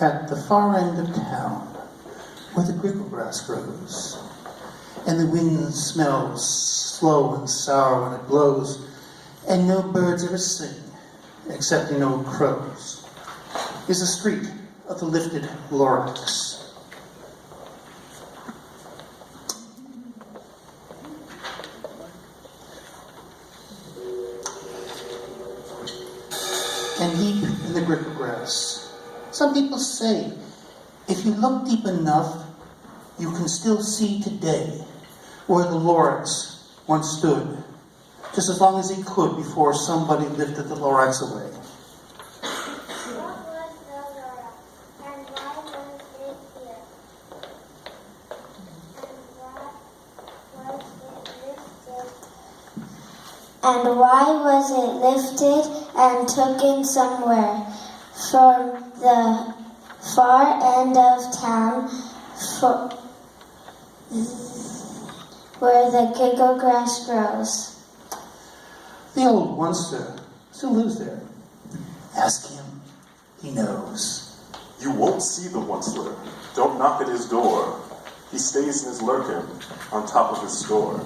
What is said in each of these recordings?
at the far end of town, where the grickle grass grows, and the wind smells slow and sour when it blows, and no birds ever sing, excepting old crows, is the street of the lifted Lorax. And deep in the grickle grass, some people say, if you look deep enough, you can still see today where the Lorax once stood, just as long as he could before somebody lifted the Lorax away. And why was it lifted and taken somewhere from the far end of town where the giggle grass grows? The old onester still lives there. Ask him. He knows. You won't see the onceler. Don't knock at his door. He stays in his lurkin on top of his store.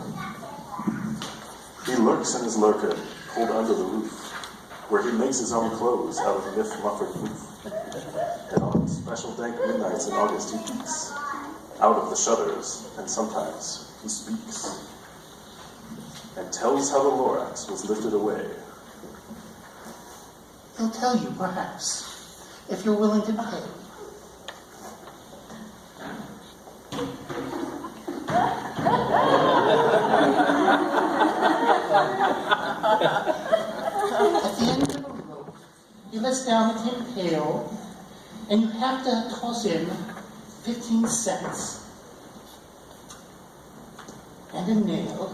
He lurks in his lurkin, pulled under the roof, where he makes his own clothes out of myth-muffled roof. And on special dank midnights in August he peeks out of the shutters, and sometimes he speaks and tells how the Lorax was lifted away. He'll tell you, perhaps, if you're willing to pay. At the end of a rope, he lets down a tin pail, and you have to toss in 15 cents and a nail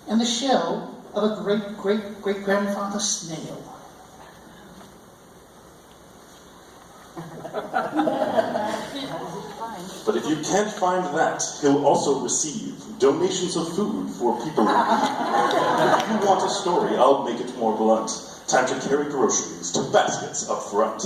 and the shell of a great-great-great-grandfather snail. But if you can't find that, he'll also receive donations of food for people in need. If you want a story, I'll make it more blunt. Time to carry groceries to baskets up front.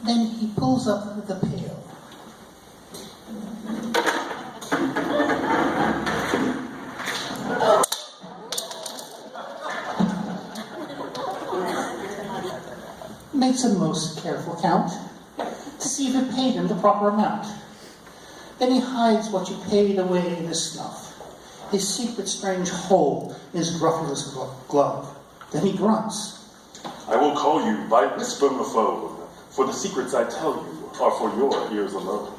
Then he pulls up the pail. Makes a most careful count to see if it paid him the proper amount. Then he hides what you paid away in his snuff, his secret strange hole in his gruffulous glove. Then he grunts. I will call you by whisper-mophone, for the secrets I tell you are for your ears alone.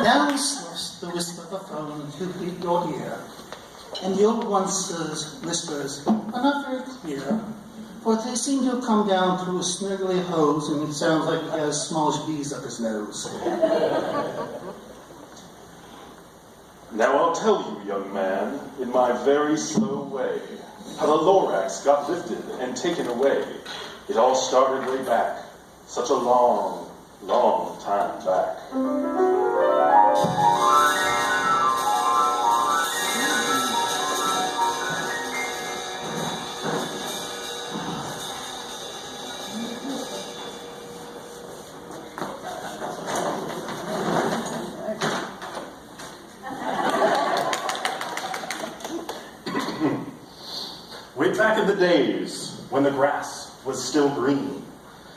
Down slips the whisper of a phone to your ear, and the old once's whispers are not very clear, for they seem to have come down through a snurgly hose, and it sounds like he has smallish bees up his nose. Now I'll tell you, young man, in my very slow way, how the Lorax got lifted and taken away. It all started way back, such a long, long time back. Way back in the days when the grass was still green,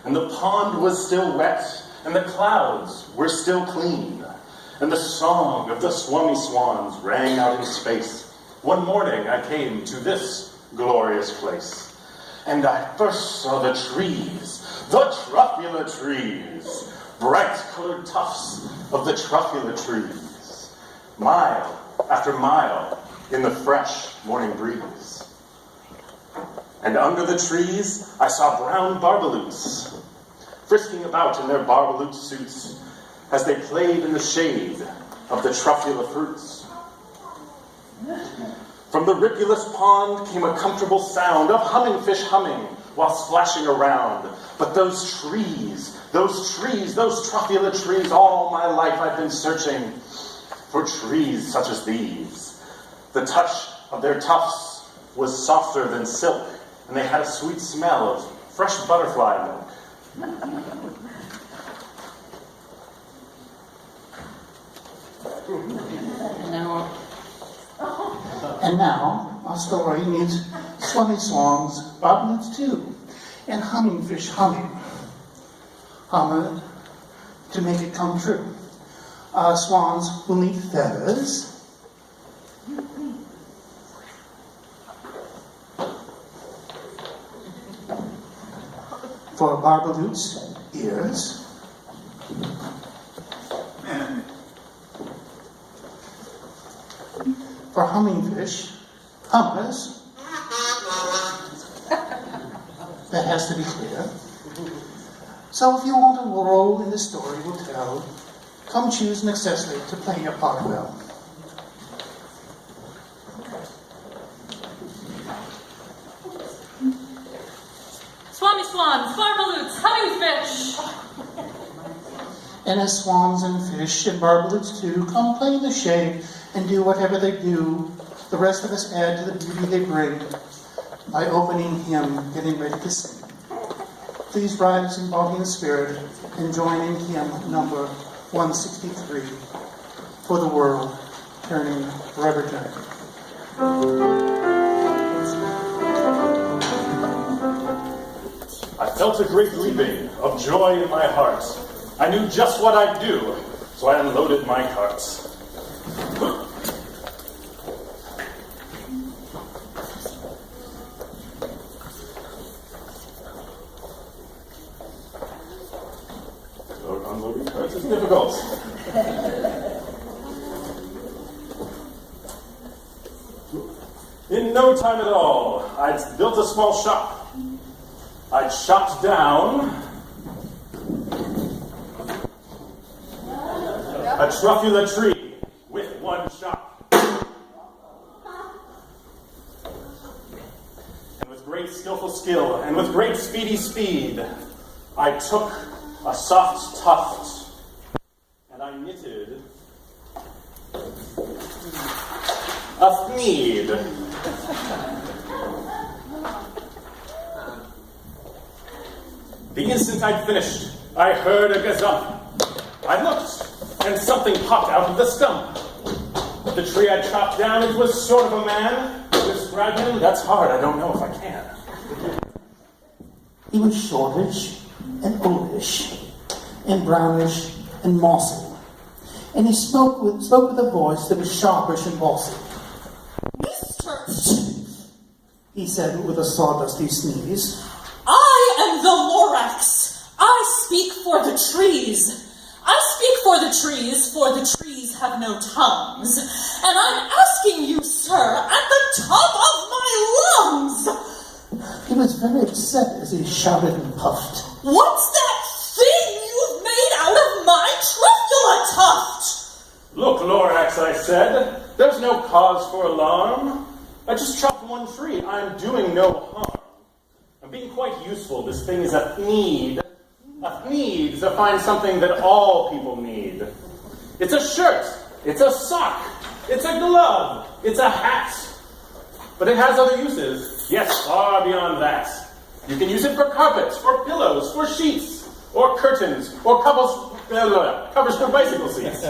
and the pond was still wet, and the clouds were still clean, and the song of the swummy swans rang out in space, one morning I came to this glorious place, and I first saw the trees, the truffula trees, bright-colored tufts of the truffula trees, mile after mile in the fresh morning breeze. And under the trees, I saw brown barbaloots, frisking about in their barbaloot suits as they played in the shade of the truffula fruits. From the ripulous pond came a comfortable sound of humming fish humming while splashing around. But those trees, those truffula trees, all my life I've been searching for trees such as these. The touch of their tufts was softer than silk, and they had a sweet smell of fresh butterfly milk. And now, our story needs swummy swans, barbaloots too, and humming fish humming. Hummed to make it come true. Our swans will need feathers, for barbaloots, ears, for hummingfish, hummers. That has to be clear. So if you want a role in the story we'll tell, come choose an accessory to play your part well. Swami swans, barbaloots, hummingfish. And as swans and fish and barbaloots too, come play in the shade and do whatever they do. The rest of us add to the beauty they bring by opening hymn, getting ready to sing. Please rise in body and spirit and join in hymn number 163, For the World Turning, Forever Turning. I felt a great leaping of joy in my heart. I knew just what I'd do, so I unloaded my carts. Unloading carts is difficult. In no time at all, I'd built a small shop. I'd chopped down a truffula tree with one chop. And with great skillful skill and with great speedy speed, I took a soft tuft and I knitted a thneed. The instant I'd finished, I heard a gazump. I looked, and something popped out of the stump. The tree I'd chopped down, it was sort of a man. To describe him, that's hard, I don't know if I can. He was shortish and oldish and brownish and mossy. And he spoke with a voice that was sharpish and bossy. Mr. He said with a sawdusty sneeze. I am the Lorax. I speak for the trees. I speak for the trees have no tongues. And I'm asking you, sir, at the top of my lungs. He was very upset as he shouted and puffed. What's that thing you've made out of my truffula tuft? Look, Lorax, I said, There's no cause for alarm. I just chopped one tree. I'm doing no harm. I'm being quite useful. This thing is a need. A need to find something that all people need. It's a shirt. It's a sock. It's a glove. It's a hat. But it has other uses. Yes, far beyond that. You can use it for carpets, for pillows, for sheets, or curtains, or covers for bicycle seats.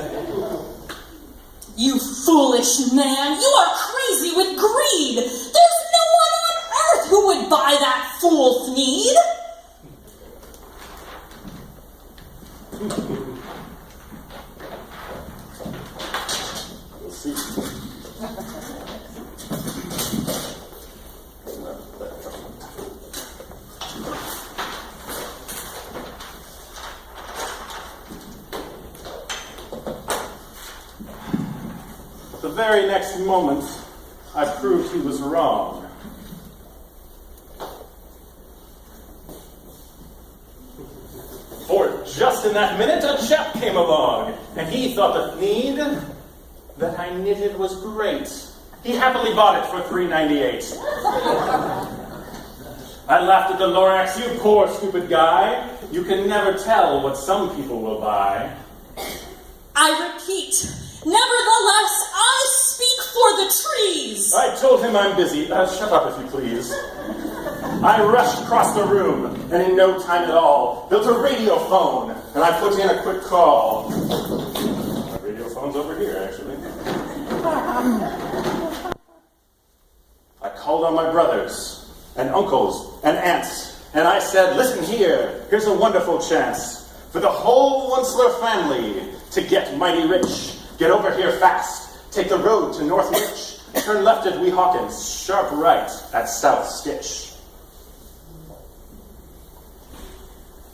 You foolish man, you are crazy with greed. There's no one on earth who would buy that fool's need. We'll see. The very next moment, I proved he was wrong. For just in that minute, a chap came along, and he thought the need that I knitted was great. He happily bought it for $3.98. I laughed at the Lorax, you poor stupid guy. You can never tell what some people will buy. I repeat, nevertheless, I speak for the trees. I told him I'm busy. Shut up, if you please. I rushed across the room, and in no time at all, built a radio phone, and I put in a quick call. My radio phone's over here, actually. I called on my brothers, and uncles, and aunts, and I said, listen here, here's a wonderful chance for the whole Onceler family to get mighty rich. Get over here fast. Take the road to North Rich. Turn left at Wee Hawkins. Sharp right at South Stitch.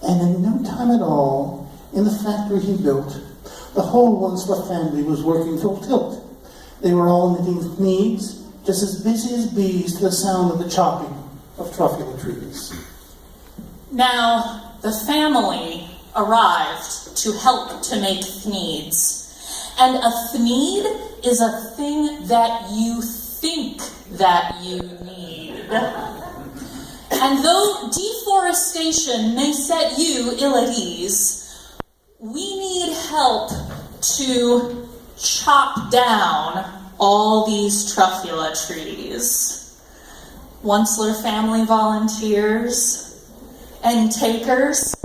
And in no time at all, in the factory he built, the whole Onceler family was working full tilt. They were all knitting needs, just as busy as bees to the sound of the chopping of truffula trees. Now, the family arrived to help to make thneeds. And a thneed is a thing that you think that you need. And though deforestation may set you ill at ease, we need help to chop down all these truffula trees. Onceler family volunteers and takers.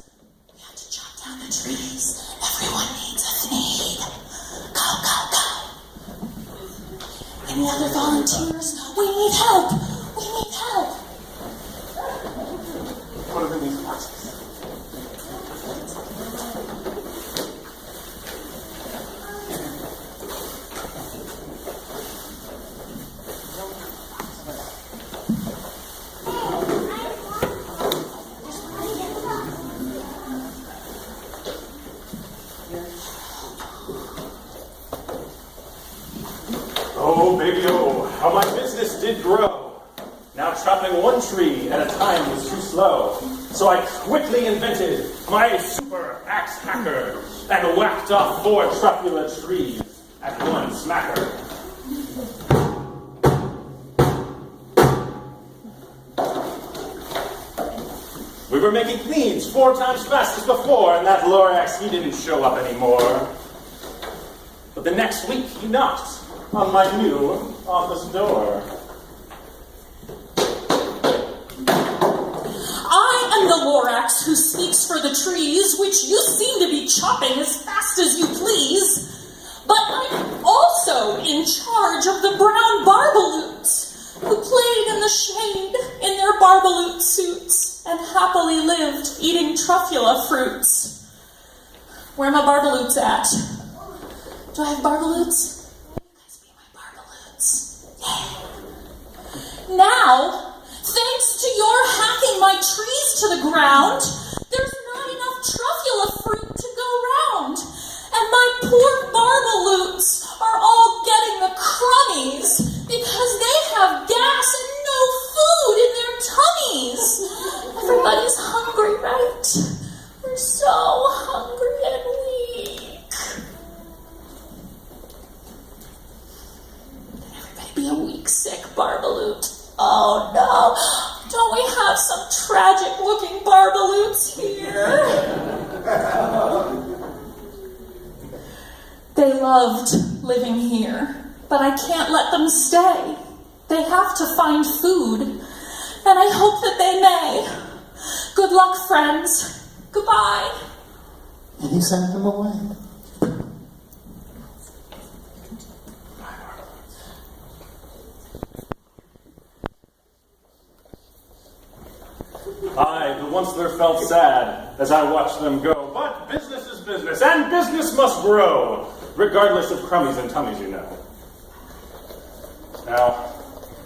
We have to chop down the trees. Everyone needs a thneed. Go, go, go. Any other volunteers? We need help. We need help. What are these boxes? Oh, baby, oh, how my business did grow. Now chopping one tree at a time was too slow. So I quickly invented my super axe hacker and whacked off 4 truffula trees at one smacker. We were making thneeds 4 times fast as before, and that Lorax, he didn't show up anymore. But the next week, he knocked on my new office door. I am the Lorax who speaks for the trees, which you seem to be chopping as fast as you please. But I'm also in charge of the brown barbaloots, who played in the shade in their barbaloot suits and happily lived eating truffula fruits. Where are my barbaloots at? Do I have barbaloots? Now, thanks to your hacking my trees to the ground, there's not enough truffula fruit to go round. And my poor barbaloots are all getting the crummies because they have gas and no food in their tummies. Everybody's hungry, right? We're so hungry and weak. Barbaloot. Oh no, don't we have some tragic-looking Barbaloots here? They loved living here, but I can't let them stay. They have to find food, and I hope that they may. Good luck, friends. Goodbye. And he sent them away. I, the once-there, felt sad as I watched them go, but business is business, and business must grow, regardless of crummies and tummies, you know. Now,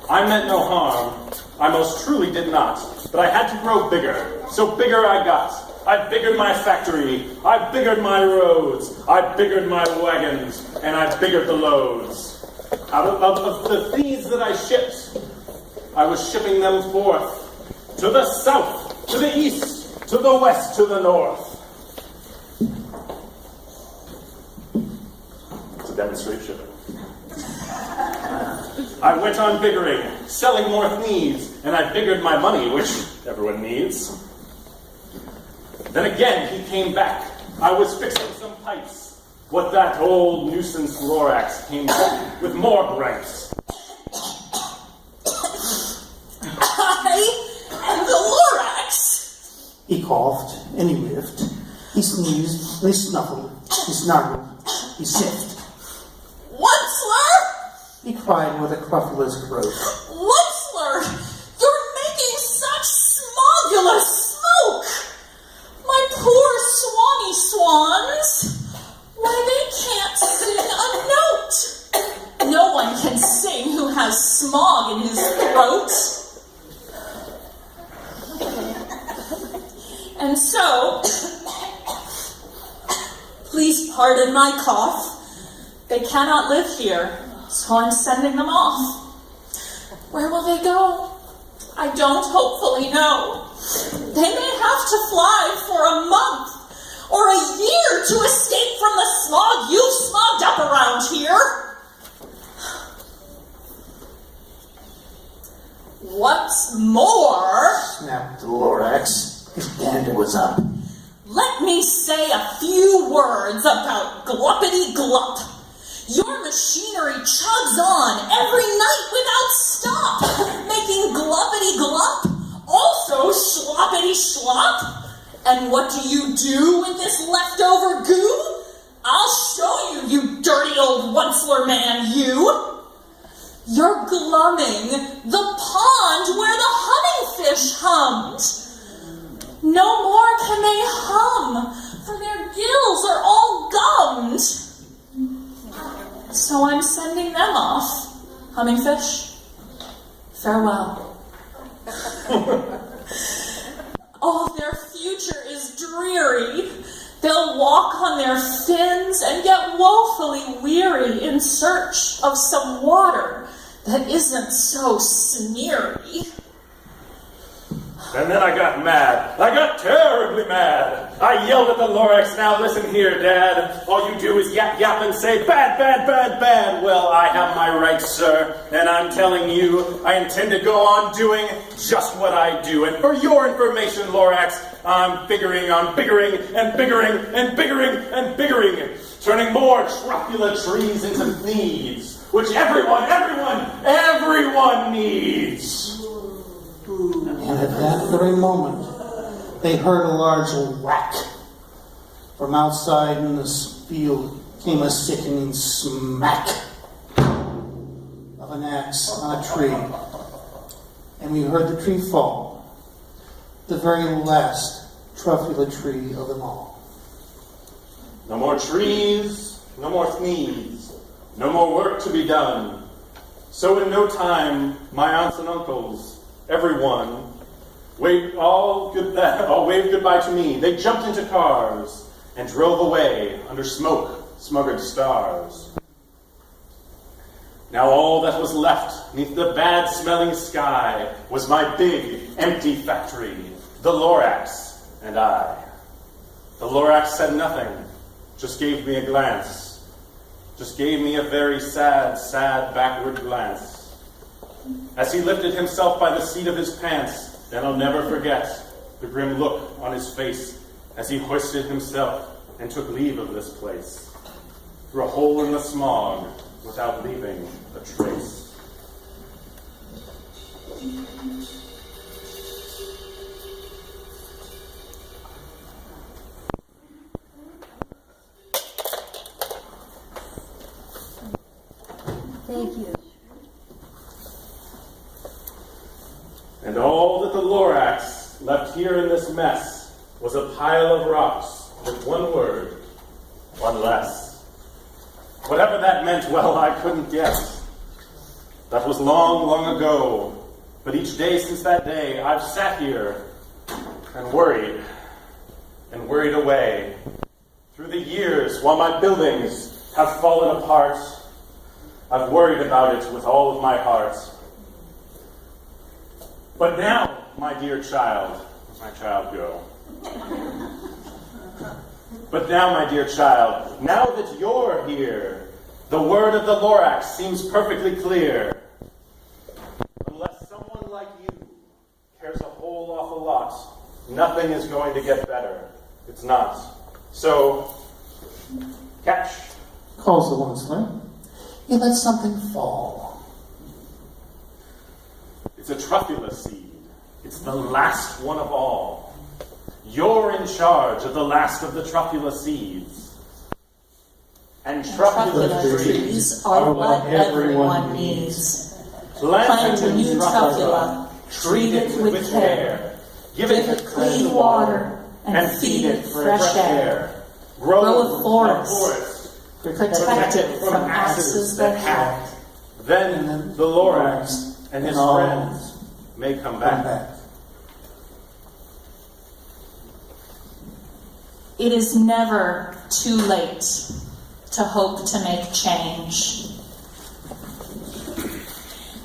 I meant no harm. I most truly did not, but I had to grow bigger, so bigger I got. I biggered my factory, I biggered my roads, I biggered my wagons, and I biggered the loads. Out of the thieves that I shipped, I was shipping them forth to the south, to the east, to the west, to the north. To demonstrate shipping. I went on biggering, selling more thieves, and I biggered my money, which everyone needs. Then again, he came back. I was fixing some pipes. What that old nuisance Lorax came back with more gripes. And the Lorax! He coughed, and he whiffed. He sneezed, and he snuffled. He snarled. He sniffed. Onceler! He cried with a cruffless throat. Onceler! You're making such smogulous smoke! My poor swanny swans! Why, they can't sing a note! No one can sing who has smog in his throat. And so, please pardon my cough. They cannot live here, so I'm sending them off. Where will they go? I don't hopefully know. They may have to fly for a month or a year to escape from the smog you've smogged up around here. What's more, Snapped the Lorax. His gander was up. let me say a few words about Gluppity Glup. Your machinery chugs on every night without stop, making Gluppity Glup, also Sloppity Slop. And what do you do with this leftover goo? I'll show you, you dirty old Onceler man, you. You're glumming the pond where the hummingfish hummed. No more can they hum, for their gills are all gummed. So I'm sending them off. Hummingfish, farewell. Oh, their future is dreary. They'll walk on their fins and get woefully weary in search of some water that isn't so smeary. And then I got mad. I got terribly mad. I yelled at the Lorax, now listen here, Dad. All you do is yap yap and say, bad, bad, bad, bad. Well, I have my rights, sir. And I'm telling you, I intend to go on doing just what I do. And for your information, Lorax, I'm biggering and biggering and biggering and biggering. Turning more truffula trees into thieves. Which everyone needs. And at that very moment, they heard a large whack. From outside in this field came a sickening smack of an axe on a tree. And we heard the tree fall, the very last truffula tree of them all. No more trees, no more thieves, no more work to be done. So in no time, my aunts and uncles, everyone, all waved goodbye to me. They jumped into cars and drove away under smoke-smuggered stars. Now all that was left neath the bad-smelling sky was my big, empty factory, the Lorax and I. The Lorax said nothing, just gave me a glance, just gave me a very sad, sad backward glance. As he lifted himself by the seat of his pants, then I'll never forget the grim look on his face as he hoisted himself and took leave of this place, through a hole in the smog without leaving a trace. Thank you. And all that the Lorax left here in this mess was a pile of rocks with one word, one less. Whatever that meant, well, I couldn't guess. That was long, long ago. But each day since that day, I've sat here and worried away. Through the years, while my buildings have fallen apart, I've worried about it with all of my heart. But now, my dear child, where's my child go? But now, my dear child, now that you're here, the word of the Lorax seems perfectly clear. Unless someone like you cares a whole awful lot, nothing is going to get better. It's not. So, catch. Calls the onceler. He lets something fall. It's a truffula seed. It's the last one of all. You're in charge of the last of the truffula seeds. And truffula trees are what everyone needs. Plant a new truffula, treat it with care, give it clean water, and feed it fresh air. Grow a forest, protect it from axes that hack. Then the Lorax and his friends may come back. It is never too late to hope to make change.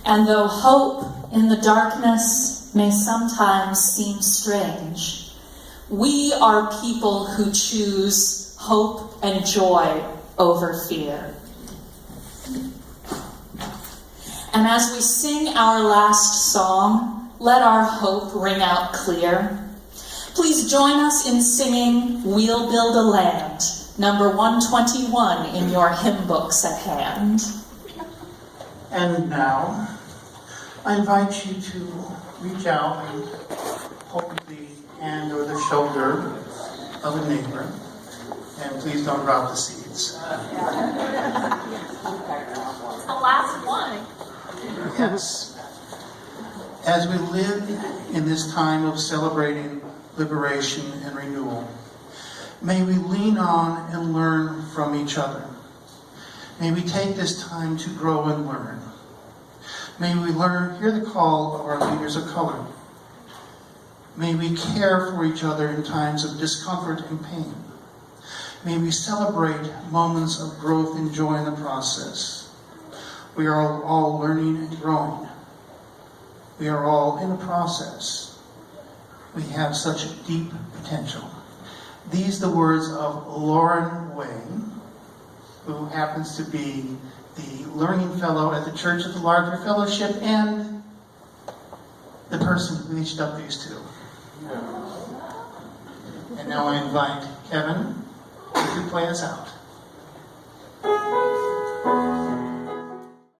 And though hope in the darkness may sometimes seem strange, we are people who choose hope and joy over fear. And as we sing our last song, let our hope ring out clear. Please join us in singing We'll Build a Land, number 121 in your hymn books at hand. And now, I invite you to reach out and hold the hand or the shoulder of a neighbor. And please don't drop the seeds. The last one. Yes. As we live in this time of celebrating liberation and renewal, may we lean on and learn from each other. May we take this time to grow and learn. May we hear the call of our leaders of color. May we care for each other in times of discomfort and pain. May we celebrate moments of growth and joy in the process. We are all learning and growing. We are all in the process. We have such deep potential. These are the words of Lauren Wayne, who happens to be the Learning Fellow at the Church of the Larger Fellowship and the person who reached up these two. And now I invite Kevin to play us out.